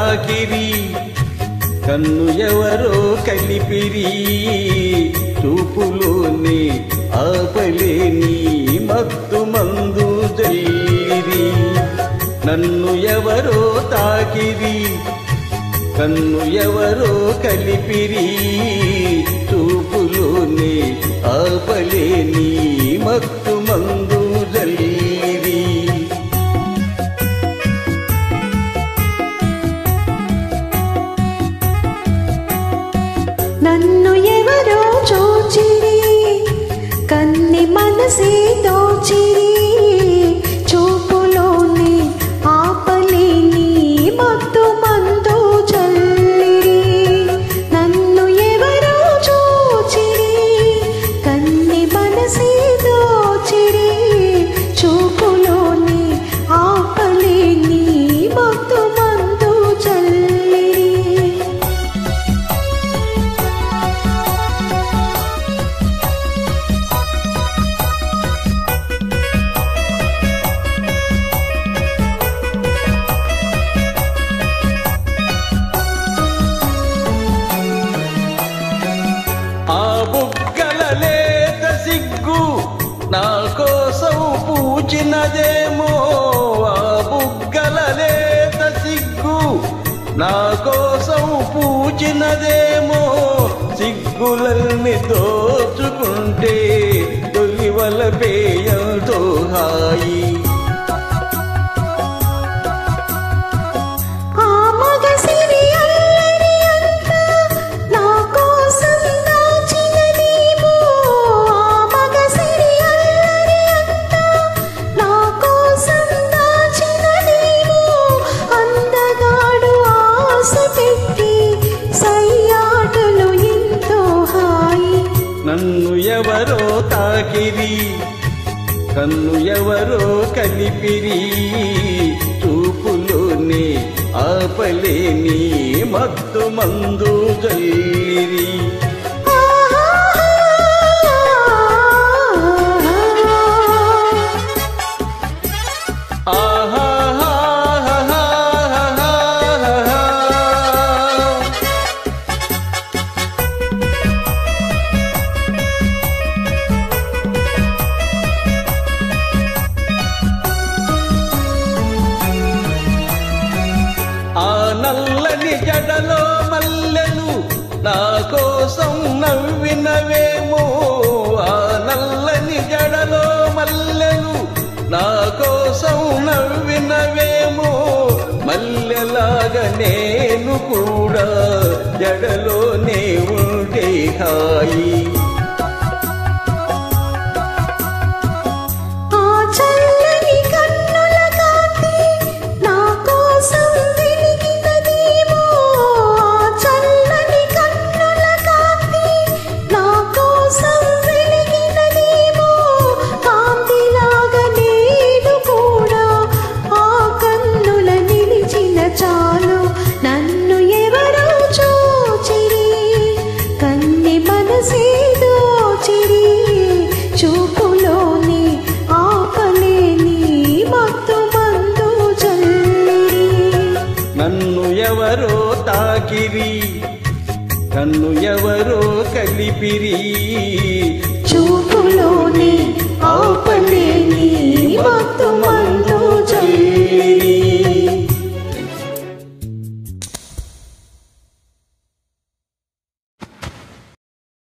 తాకిరి కన్ను ఎవరో కలిపిరి చూపులోని ఆపలేని మత్తు మందు జల్లిరి నన్ను ఎవరో తాకిరి కన్ను ఎవరో కలిపిరి చూపులోని ఆపలేని మత్తు మందు జల్లిరి నన్ను ఎవరో చూచిరి కన్ని మనసే దోచిరి చూపులోని ఆపలేని మత్తు మందు చల్లిరి నన్ను ఎవరో చూచిరి కన్ని మనసే దోచిరి చూపులోని ఆపలేని మత్తు మందు చల్లిరి బుగ్గల లేత సిగ్గు నా కోసం పూచినదేమో ఆ బుగ్గల లేత సిగ్గు నా కోసం పూచినదేమో సిగ్గులన్నీ దోచుకుంటే తొలివల పేయంతో హాయి నన్ను ఎవరో తాకిరి కన్ను ఎవరో కలిపిరి చూపులోని ఆపలేని మత్తు మందు జల్లిరి నల్లని జడలో మల్లెలు నా కోసం నవ్వినవేమో ఆ నల్లని జడలో మల్లెలు నా కోసం నవ్వినవేమో మల్లెలాగా నేను కూడా జడలోనే ఉంటే హాయి చూపులోని ఆపలేని మత్తు మందు చల్లిరి నన్ను ఎవరో తాకిరి కన్ను ఎవరో కలిపిరి చూపులోని ఆపలేని మత్తు